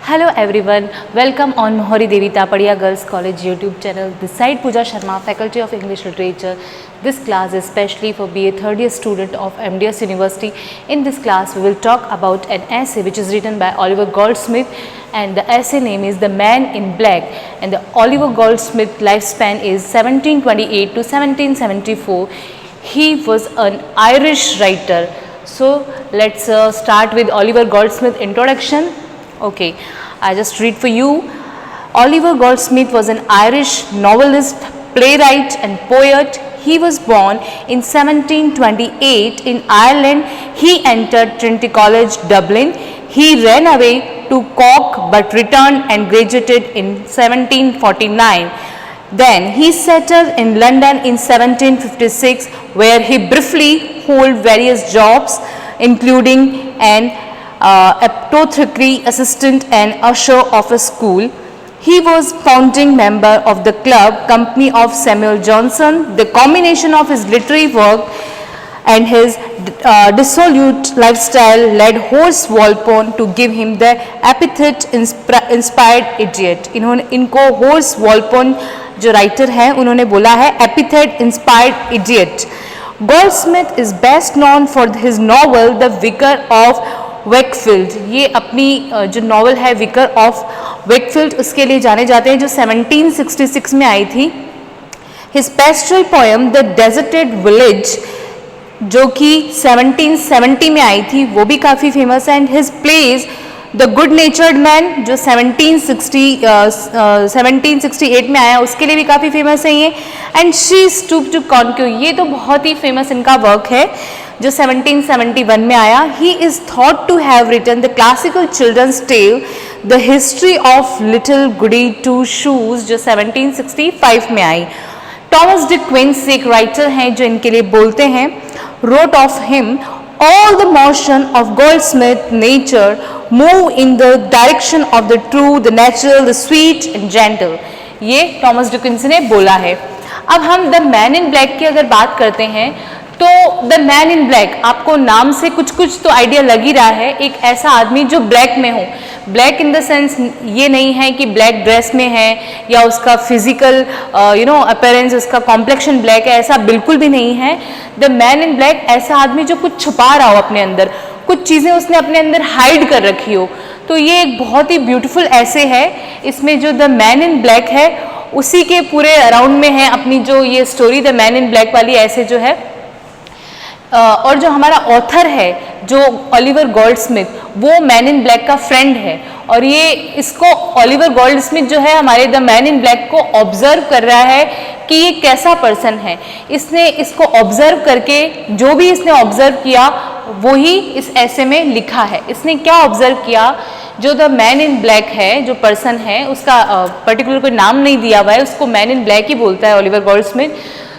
Hello everyone, welcome on Mohori Devi Tapadia Girls College YouTube channel. This side Pooja Sharma, Faculty of English Literature. This class is specially for BA third year student of MDS University. In this class we will talk about an essay which is written by Oliver Goldsmith, and the essay name is The Man in Black, and the Oliver Goldsmith lifespan is 1728 to 1774. He was an Irish writer. So let's start with Oliver Goldsmith introduction. Okay, I just read for you. Oliver Goldsmith was an Irish novelist, playwright and poet. He was born in 1728 in Ireland. He entered Trinity College, Dublin. He ran away to Cork but returned and graduated in 1749. Then he settled in London in 1756, where he briefly held various jobs including an apothecary assistant and usher of a school. He was founding member of the club Company of Samuel Johnson. The combination of his literary work and his dissolute lifestyle led Horace Walpole to give him the epithet inspired idiot. इनको Horace Walpole जो writer हैं उन्होंने बोला है epithet inspired idiot. Goldsmith is best known for his novel The Vicar of Wakefield. ये अपनी जो novel है विकर ऑफ वेकफील्ड उसके लिए जाने जाते हैं, जो 1766 में आई थी. His pastoral poem the deserted village जो कि 1770 में आई थी वो भी काफ़ी फेमस है. And his plays the good नेचर्ड man जो 1768 में आया उसके लिए भी काफ़ी फेमस है ये. एंड शी स्टूप टू कॉन्क्यू, ये तो बहुत ही फेमस इनका वर्क है जो 1771 में आया. He is thought to have written the classical children's tale the history of little goody two shoes जो 1765 में आई. टॉमस डी क्विंस एक राइटर हैं जो इनके लिए बोलते हैं, wrote of him all the motion of Goldsmith nature move in the direction of the true, the natural, the sweet and gentle. ये टॉमस डिकिंस ने बोला है. अब हम द मैन इन ब्लैक की अगर बात करते हैं तो द मैन इन ब्लैक आपको नाम से कुछ तो आइडिया लग ही रहा है. एक ऐसा आदमी जो ब्लैक में हो. ब्लैक इन द सेंस ये नहीं है कि ब्लैक ड्रेस में है या उसका फिजिकल अपीयरेंस उसका कॉम्प्लेक्शन ब्लैक है, ऐसा बिल्कुल भी नहीं है. द मैन इन ब्लैक ऐसा आदमी जो कुछ छुपा रहा हो अपने अंदर, कुछ चीज़ें उसने अपने अंदर हाइड कर रखी हो. तो ये एक बहुत ही ब्यूटीफुल ऐसे है. इसमें जो द मैन इन ब्लैक है उसी के पूरे अराउंड में है अपनी जो ये story the man in black वाली ऐसे जो है. और जो हमारा ऑथर है जो ओलिवर गोल्डस्मिथ वो मैन इन ब्लैक का फ्रेंड है. और ये इसको ओलिवर गोल्डस्मिथ जो है हमारे द मैन इन ब्लैक को ऑब्जर्व कर रहा है कि ये कैसा पर्सन है. इसने इसको ऑब्जर्व करके जो भी इसने ऑब्जर्व किया वो ही इस ऐसे में लिखा है. इसने क्या ऑब्जर्व किया, जो द मैन इन ब्लैक है जो पर्सन है उसका पर्टिकुलर कोई नाम नहीं दिया हुआ है, उसको मैन इन ब्लैक ही बोलता है ओलिवर गोल्डस्मिथ.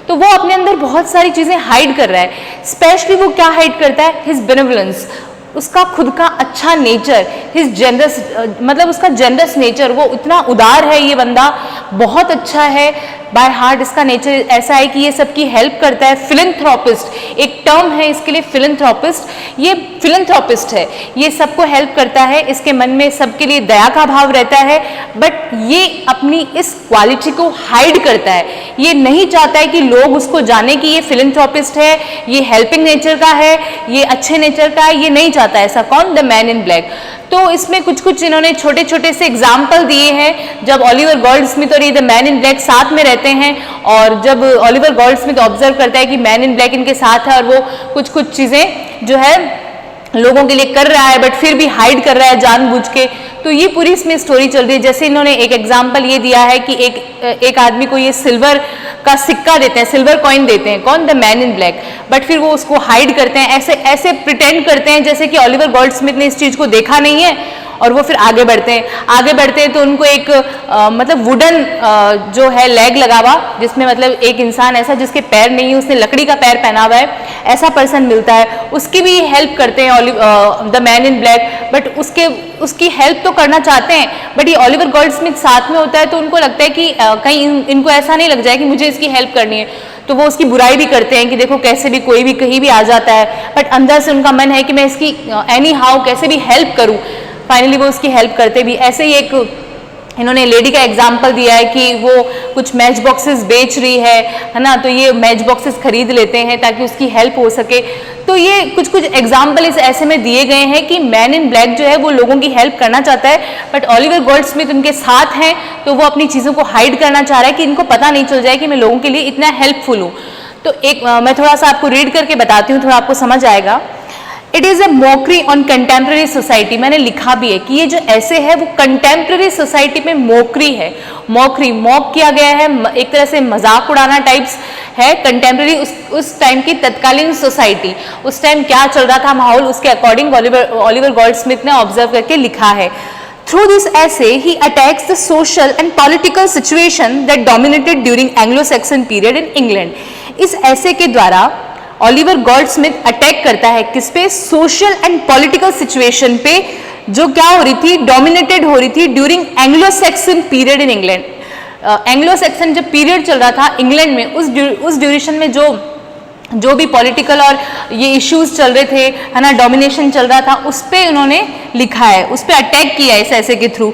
तो वो अपने अंदर बहुत सारी चीज़ें हाइड कर रहा है. स्पेशली वो क्या हाइड करता है, हिज बेनेवलेंस, उसका खुद का अच्छा नेचर, हिज जेनरस मतलब उसका जेनरस नेचर. वो इतना उदार है ये बंदा, बहुत अच्छा है बाय हार्ट. इसका नेचर ऐसा है कि ये सबकी हेल्प करता है. फिलैंथ्रोपिस्ट एक टर्म है इसके लिए, फिलैंथ्रोपिस्ट. ये फिलैंथ्रोपिस्ट है, ये सबको हेल्प करता है. इसके मन में सबके लिए दया का भाव रहता है, बट ये अपनी इस क्वालिटी को हाइड करता है. ये नहीं चाहता है कि लोग उसको जाने कि ये फिलैंथ्रोपिस्ट है, ये हेल्पिंग नेचर का है, ये अच्छे नेचर का है. ये नहीं चाहता ऐसा. कौन, द मैन इन ब्लैक. तो इसमें कुछ इन्होंने छोटे छोटे से एग्जाम्पल दिए हैं जब ओलिवर गोल्डस्मिथ और ये द मैन इन ब्लैक साथ में रहते हैं. और जब ओलिवर गोल्डस्मिथ ऑब्जर्व करता है कि मैन इन ब्लैक इनके साथ है और वो कुछ चीज़ें जो है लोगों के लिए कर रहा है बट फिर भी हाइड कर रहा है जानबूझ के. तो ये पूरी इसमें स्टोरी चल रही है. जैसे इन्होंने एक एग्जाम्पल ये दिया है कि एक आदमी को ये सिल्वर का सिक्का देते हैं, सिल्वर कॉइन देते हैं, कौन, the man in black. But फिर वो उसको हाइड करते हैं, ऐसे प्रिटेंड करते हैं जैसे कि ओलिवर गोल्डस्मिथ ने इस चीज़ को देखा नहीं है. और वो फिर आगे बढ़ते हैं तो उनको एक मतलब वुडन जो है लेग लगा हुआ, जिसमें मतलब एक इंसान ऐसा जिसके पैर नहीं है, उसने लकड़ी का पैर पहना हुआ है, ऐसा पर्सन मिलता है. उसकी भी हेल्प करते हैं the man in black. But उसकी हेल्प तो करना चाहते हैं बट ये ओलिवर गोल्डस्मिथ साथ में होता है तो उनको लगता है कि कहीं इनको ऐसा नहीं लग जाए कि मुझे इसकी हेल्प करनी है. तो वो उसकी बुराई भी करते हैं कि देखो कैसे भी कोई भी कहीं भी आ जाता है, बट अंदर से उनका मन है कि मैं इसकी एनी हाउ कैसे भी हेल्प करूं. फाइनली वो उसकी हेल्प करते भी। ऐसे ही एक इन्होंने लेडी का एग्जाम्पल दिया है कि वो कुछ मैच बॉक्सेस बेच रही है ना, तो ये मैच बॉक्सेस खरीद लेते हैं ताकि उसकी हेल्प हो सके। तो ये कुछ कुछ एग्जाम्पल इस ऐसे में दिए गए हैं कि मैन इन ब्लैक जो है वो लोगों की हेल्प करना चाहता है, बट ओलिवर गोल्डस्मिथ उनके साथ हैं तो वो अपनी चीज़ों को हाइड करना चाह रहा है कि इनको पता नहीं चल जाए कि मैं लोगों के लिए इतना हेल्पफुल हूँ। तो एक मैं थोड़ा सा आपको रीड करके बताती हूँ, थोड़ा आपको समझ आएगा। It is a mockery on contemporary society, मैंने लिखा भी है कि ये जो ऐसे है वो कंटेम्प्रेरी सोसाइटी में मोकरी है। मॉकरी, मॉक किया गया है, एक तरह से मजाक उड़ाना टाइप्स है। कंटेम्प्रेरी उस टाइम की तत्कालीन सोसाइटी, उस टाइम क्या चल रहा था माहौल, उसके अकॉर्डिंग ओलिवर गोल्डस्मिथ ने ऑब्जर्व करके लिखा है। Through this essay, he attacks the social and political situation that dominated during Anglo-Saxon period in England. इस ऐसे के द्वारा ओलिवर गोल्डस्मिथ अटैक करता है किस पे? सोशल एंड पॉलिटिकल सिचुएशन पे, जो क्या हो रही थी? डोमिनेटेड हो रही थी during Anglo Saxon period in England. Anglo Saxon जब पीरियड चल रहा था इंग्लैंड में, उस ड्यूरेशन में जो भी पॉलिटिकल और ये इश्यूज चल रहे थे, है ना, डोमिनेशन चल रहा था, उस पे उन्होंने लिखा है, उस पे अटैक किया है इस ऐसे के through.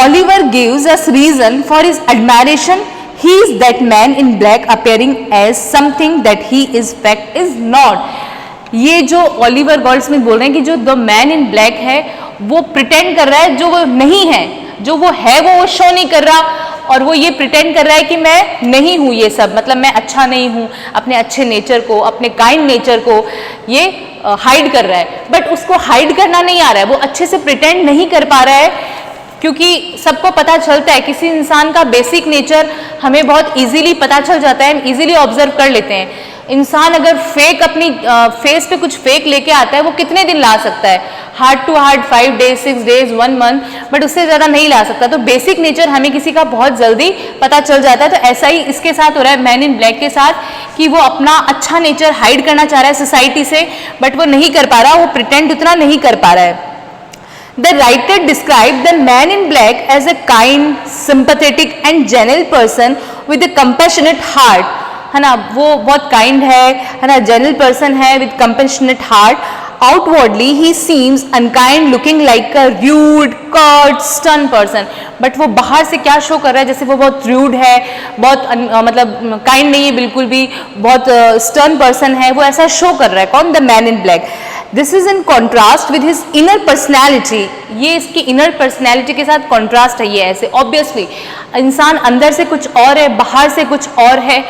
Oliver gives us reason for his admiration, he is that man in black appearing as something that he is fact is not। ये जो ओलिवर गोल्डस्मिथ बोल रहे हैं कि जो द मैन इन ब्लैक है वो प्रिटेंड कर रहा है जो वो नहीं है, जो वो है वो शो नहीं कर रहा, और वो ये प्रिटेंड कर रहा है कि मैं नहीं हूँ ये सब, मतलब मैं अच्छा नहीं हूँ, अपने अच्छे नेचर को, अपने काइंड नेचर को ये हाइड कर रहा है। बट उसको हाइड करना नहीं आ रहा है, वो अच्छे से प्रिटेंड नहीं कर पा रहा है, क्योंकि सबको पता चलता है किसी इंसान का बेसिक नेचर हमें बहुत इजीली पता चल जाता है, हम इजीली ऑब्जर्व कर लेते हैं। इंसान अगर फेक अपनी फेस पे कुछ फेक लेके आता है वो कितने दिन ला सकता है? Hard to hard 5 days 6 days 1 month, but उससे ज़्यादा नहीं ला सकता। तो बेसिक नेचर हमें किसी का बहुत जल्दी पता चल जाता है। तो ऐसा ही इसके साथ हो रहा है मैन इन ब्लैक के साथ, कि वो अपना अच्छा नेचर हाइड करना चाह रहा है सोसाइटी से, बट वो नहीं कर पा रहा, वो प्रिटेंड उतना नहीं कर पा रहा है। The writer described the man in black as a kind, sympathetic and genuine person with a compassionate heart, है ना, वो बहुत काइंड है ना, जेन्युइन पर्सन है with compassionate heart. Outwardly he seems unkind, looking like a rude, curt, stern person, but वो बाहर से क्या शो कर रहा है? जैसे वो बहुत रूड है, बहुत मतलब काइंड नहीं है बिल्कुल भी, बहुत स्टर्न पर्सन है, वो ऐसा शो कर रहा है। कौन? The man in black. This is in contrast with his inner personality, ये इसकी इनर पर्सनैलिटी के साथ कॉन्ट्रास्ट है। ये ऐसे ऑब्वियसली इंसान अंदर से कुछ और है, बाहर से कुछ और है,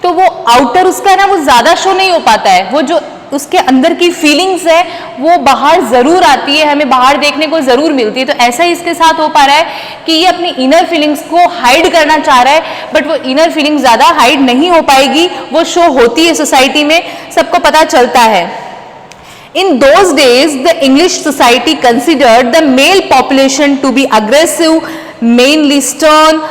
तो वो आउटर उसका है ना वो ज़्यादा शो नहीं हो पाता है, वो जो उसके अंदर की फीलिंग्स है वो बाहर ज़रूर आती है, हमें बाहर देखने को ज़रूर मिलती है। तो ऐसा ही इसके साथ हो पा रहा है कि ये अपनी इनर फीलिंग्स को हाइड करना चाह रहा है, बट वो इनर फीलिंग्स ज़्यादा हाइड नहीं हो पाएगी, वो शो होती है सोसाइटी में, सबको पता चलता है। In those days, the English society considered the male population to be aggressive, mainly stern.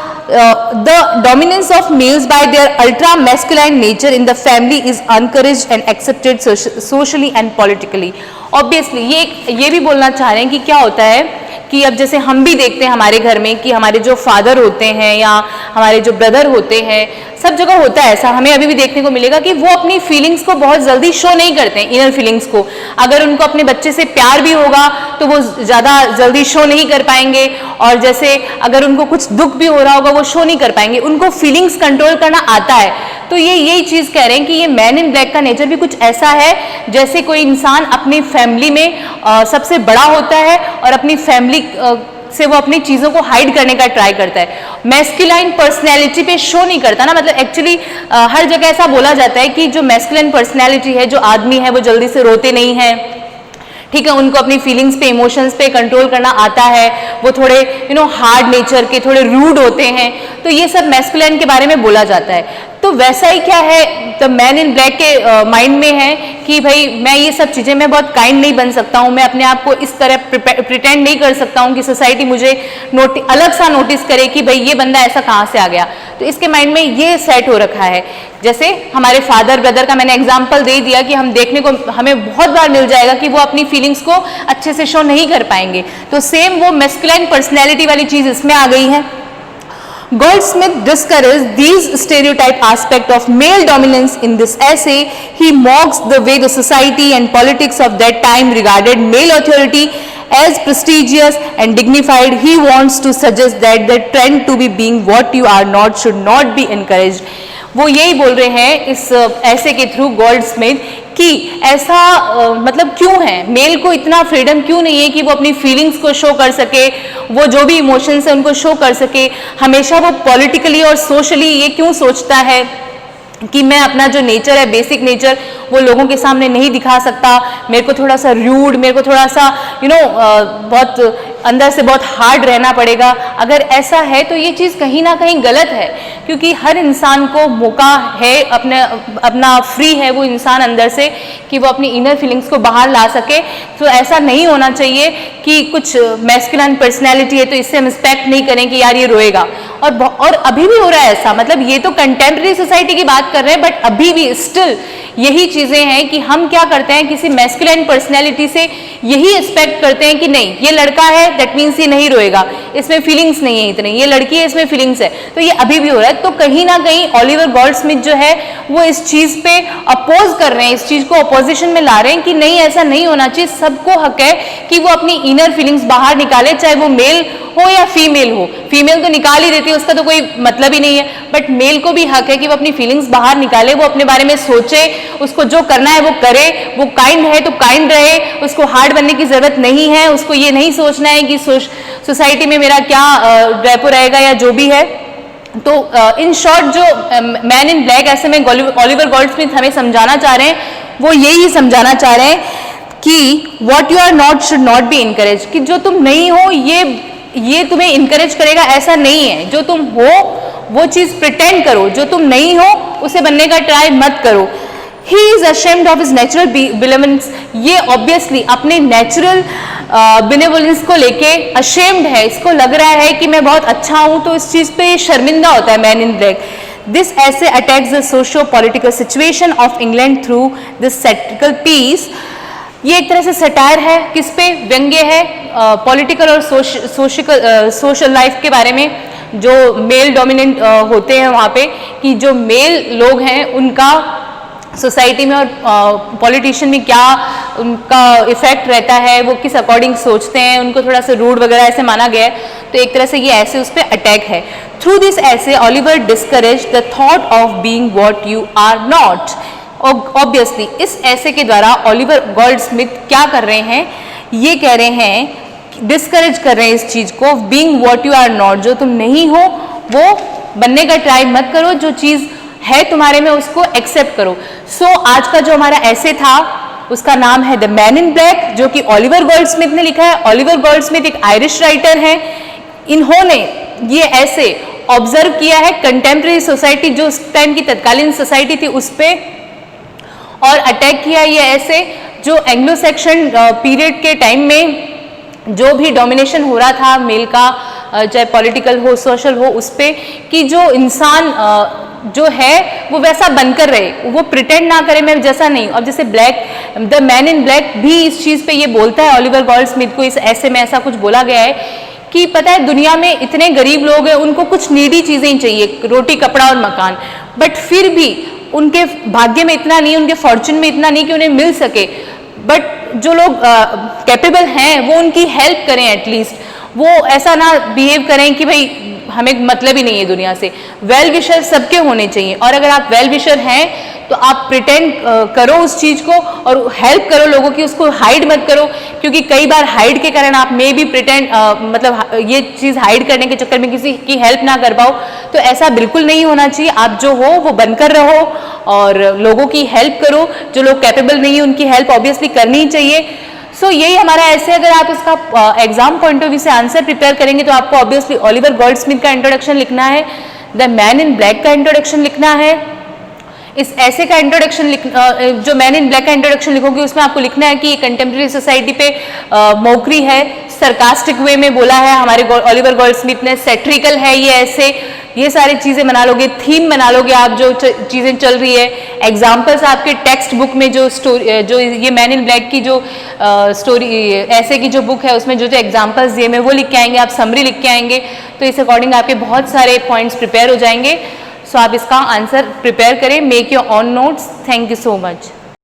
The dominance of males by their ultra-masculine nature in the family is encouraged and accepted socially and politically. Obviously, ये भी बोलना चाह रहे हैं कि क्या होता है कि अब जैसे हम भी देखते हैं हमारे घर में कि हमारे जो फादर होते हैं या हमारे जो ब्रदर होते हैं, सब जगह होता है ऐसा, हमें अभी भी देखने को मिलेगा कि वो अपनी फीलिंग्स को बहुत जल्दी शो नहीं करते हैं, इनर फीलिंग्स को। अगर उनको अपने बच्चे से प्यार भी होगा तो वो ज़्यादा जल्दी शो नहीं कर पाएंगे, और जैसे अगर उनको कुछ दुख भी हो रहा होगा वो शो नहीं कर पाएंगे, उनको फीलिंग्स कंट्रोल करना आता है। तो ये यही चीज़ कह रहे हैं कि ये मैन इन ब्लैक का नेचर भी कुछ ऐसा है जैसे कोई इंसान अपनी फैमिली में सबसे बड़ा होता है और अपनी फैमिली से वो अपनी चीज़ों को हाइड करने का ट्राई करता है, मैस्कुलाइन पर्सनैलिटी पे शो नहीं करता ना। मतलब एक्चुअली हर जगह ऐसा बोला जाता है कि जो मैस्कुलाइन पर्सनैलिटी है, जो आदमी है, वो जल्दी से रोते नहीं हैं, ठीक है, उनको अपनी फीलिंग्स पे, इमोशंस पे कंट्रोल करना आता है, वो थोड़े हार्ड नेचर के, थोड़े रूड होते हैं, तो ये सब मैस्कुलाइन के बारे में बोला जाता है। तो वैसा ही क्या है द मैन इन ब्लैक के माइंड में है कि भाई मैं ये सब चीज़ें, मैं बहुत काइंड नहीं बन सकता हूँ, मैं अपने आप को इस तरह प्रिटेंड नहीं कर सकता हूँ कि सोसाइटी मुझे अलग सा नोटिस करे कि भाई ये बंदा ऐसा कहाँ से आ गया। तो इसके माइंड में ये सेट हो रखा है। जैसे हमारे फादर ब्रदर का मैंने एग्जाम्पल दे दिया कि हम देखने को हमें बहुत बार मिल जाएगा कि वो अपनी फीलिंग्स को अच्छे से शो नहीं कर पाएंगे। तो सेम वो मैस्कुलाइन पर्सनैलिटी वाली चीज़ इसमें आ गई है। Goldsmith discourages these stereotype aspect of male dominance in this essay. He mocks the way the society and politics of that time regarded male authority as prestigious and dignified. He wants to suggest that the trend to be being what you are not should not be encouraged. वो यही बोल रहे हैं इस essay के through Goldsmith कि ऐसा मतलब क्यों है, मेल को इतना फ्रीडम क्यों नहीं है कि वो अपनी फीलिंग्स को शो कर सके, वो जो भी इमोशंस है उनको शो कर सके। हमेशा वो पॉलिटिकली और सोशली ये क्यों सोचता है कि मैं अपना जो नेचर है, बेसिक नेचर, वो लोगों के सामने नहीं दिखा सकता, मेरे को थोड़ा सा रूड, मेरे को थोड़ा सा बहुत अंदर से बहुत हार्ड रहना पड़ेगा। अगर ऐसा है तो ये चीज़ कहीं ना कहीं गलत है, क्योंकि हर इंसान को मौका है, अपना फ्री है वो इंसान अंदर से कि वो अपनी इनर फीलिंग्स को बाहर ला सके। तो ऐसा नहीं होना चाहिए कि कुछ मैस्कुलिन पर्सनैलिटी है तो इससे हम एक्सपेक्ट नहीं करें कि यार ये रोएगा। और अभी भी हो रहा है ऐसा, मतलब ये तो कंटेम्प्रेरी सोसाइटी की बात कर रहे हैं, बट अभी भी स्टिल यही चीज़ें हैं कि हम क्या करते हैं, किसी मैस्कुलिन पर्सनैलिटी से यही एक्सपेक्ट करते हैं कि नहीं ये लड़का है दैट मीन्स ये नहीं रोएगा, इसमें फीलिंग्स नहीं है इतनी, ये लड़की है इसमें फीलिंग्स है। तो ये अभी भी हो रहा है। तो कहीं ना कहीं ओलिवर गोल्डस्मिथ जो है वो इस चीज़ पे अपोज कर रहे हैं, इस चीज़ को अपोजिशन में ला रहे हैं कि नहीं ऐसा नहीं होना चाहिए, सबको हक है कि वो अपनी इनर फीलिंग्स बाहर निकाले, चाहे वो मेल हो या फीमेल हो। फीमेल तो निकाल ही देती है, उसका तो कोई मतलब ही नहीं है, बट मेल को भी हक है कि वो अपनी फीलिंग्स बाहर निकाले, वो अपने बारे में सोचे, उसको जो करना है वो करे, वो काइंड है तो काइंड रहे, उसको हार्ड बनने की जरूरत नहीं है, उसको ये नहीं सोचना है कि सोसाइटी में मेरा क्या रेपो रहेगा या जो भी है। तो इन शॉर्ट जो मैन इन ब्लैक ऐसे में ओलिवर गोल्डस्मिथ हमें समझाना चाह रहे हैं, वो यही समझाना चाह रहे हैं कि what you are not should not be encourage, कि जो तुम नहीं हो ये तुम्हें इनकरेज करेगा ऐसा नहीं है। जो तुम हो वो चीज़ प्रिटेंड करो, जो तुम नहीं हो उसे बनने का ट्राई मत करो। He is ashamed of his natural benevolence, ये ऑब्वियसली अपने नेचुरल बेनेवोलेंस को लेके अशेम्ड है, इसको लग रहा है कि मैं बहुत अच्छा हूं, तो इस चीज़ पे शर्मिंदा होता है मैन इन ब्लैक। दिस ऐसे attacks the socio political situation of England through this satirical piece. ये एक तरह से सटायर है, किस पे व्यंग्य है, पॉलिटिकल और सोशल लाइफ के बारे में, जो मेल डोमिनेंट होते हैं वहाँ पे, कि जो मेल लोग हैं उनका सोसाइटी में और पॉलिटिशियन में क्या उनका इफेक्ट रहता है, वो किस अकॉर्डिंग सोचते हैं, उनको थोड़ा सा रूड वगैरह ऐसे माना गया है। तो एक तरह से ये ऐसे उस पर अटैक है। Through this essay Oliver discourage the thought of being what you are not. Obviously इस ऐसे के द्वारा ओलिवर गोल्डस्मिथ क्या कर रहे हैं, ये कह रहे हैं, डिस्करेज कर रहे हैं इस चीज़ को, being what you are not, जो तुम नहीं हो वो बनने का ट्राई मत करो, जो चीज़ है तुम्हारे में उसको एक्सेप्ट करो। सो आज का जो हमारा ऐसे था उसका नाम है द मैन इन ब्लैक, जो कि ओलिवर गोल्डस्मिथ ने लिखा है। ओलिवर गोल्डस्मिथ एक आयरिश राइटर हैं। इन्होंने ये ऐसे ऑब्जर्व किया है कंटेम्प्रेरी सोसाइटी, जो उस टाइम की तत्कालीन सोसाइटी थी, उस पर और अटैक किया ये ऐसे, जो एंग्लो सेक्शन पीरियड के टाइम में जो भी डोमिनेशन हो रहा था मेल का, चाहे पॉलिटिकल हो सोशल हो, उस पर कि जो इंसान जो है वो वैसा बनकर रहे, वो प्रिटेंड ना करे मैं जैसा नहीं। अब जैसे black the man in black भी इस चीज़ पे ये बोलता है, ओलिवर गोल्डस्मिथ को इस ऐसे में ऐसा कुछ बोला गया है कि पता है दुनिया में इतने गरीब लोग हैं, उनको कुछ नीडी चीज़ें ही चाहिए, रोटी कपड़ा और मकान, बट फिर भी उनके भाग्य में इतना नहीं, उनके फॉर्चून में इतना नहीं कि उन्हें मिल सके। बट जो लोग कैपेबल हैं वो उनकी हेल्प करें, एटलीस्ट वो ऐसा ना बिहेव करें कि भाई हमें मतलब ही नहीं है दुनिया से। वेल विशर सबके होने चाहिए, और अगर आप वेल विशर हैं तो आप प्रिटेंड करो उस चीज़ को और हेल्प करो लोगों की, उसको हाइड मत करो, क्योंकि कई बार हाइड के कारण आप मे भी प्रिटेंड मतलब ये चीज़ हाइड करने के चक्कर में किसी की हेल्प ना कर पाओ। तो ऐसा बिल्कुल नहीं होना चाहिए। आप जो हो वो बनकर रहो और लोगों की हेल्प करो, जो लोग कैपेबल नहीं है उनकी हेल्प ऑब्वियसली करनी ही चाहिए। सो यही हमारा ऐसे, अगर आप इसका एग्जाम पॉइंट ऑफ व्यू से आंसर प्रिपेयर करेंगे तो आपको ऑब्वियसली ओलिवर गोल्डस्मिथ का इंट्रोडक्शन लिखना है, द मैन इन ब्लैक का इंट्रोडक्शन लिखना है, इस ऐसे का इंट्रोडक्शन जो मैन इन ब्लैक का इंट्रोडक्शन लिखोगे उसमें आपको लिखना है कि ये कंटेम्प्रेरी सोसाइटी पे मौकरी है, सरकास्टिक वे में बोला है हमारे ओलिवर गोल्डस्मिथ ने, सैटिरिकल है ये ऐसे, ये सारी चीज़ें बना लोगे, थीम बना लोगे आप, जो चीज़ें चल रही है। एग्जाम्पल्स आपके टेक्स्ट बुक में जो स्टोरी, जो ये मैन इन ब्लैक की जो स्टोरी ऐसे की जो बुक है उसमें जो जो एग्जाम्पल्स दिए मैं वो लिख के आएंगे, आप समरी लिख के आएंगे, तो इस अकॉर्डिंग आपके बहुत सारे पॉइंट्स प्रिपेयर हो जाएंगे। सो आप इसका आंसर प्रिपेयर करें, make your on notes. Thank you so much.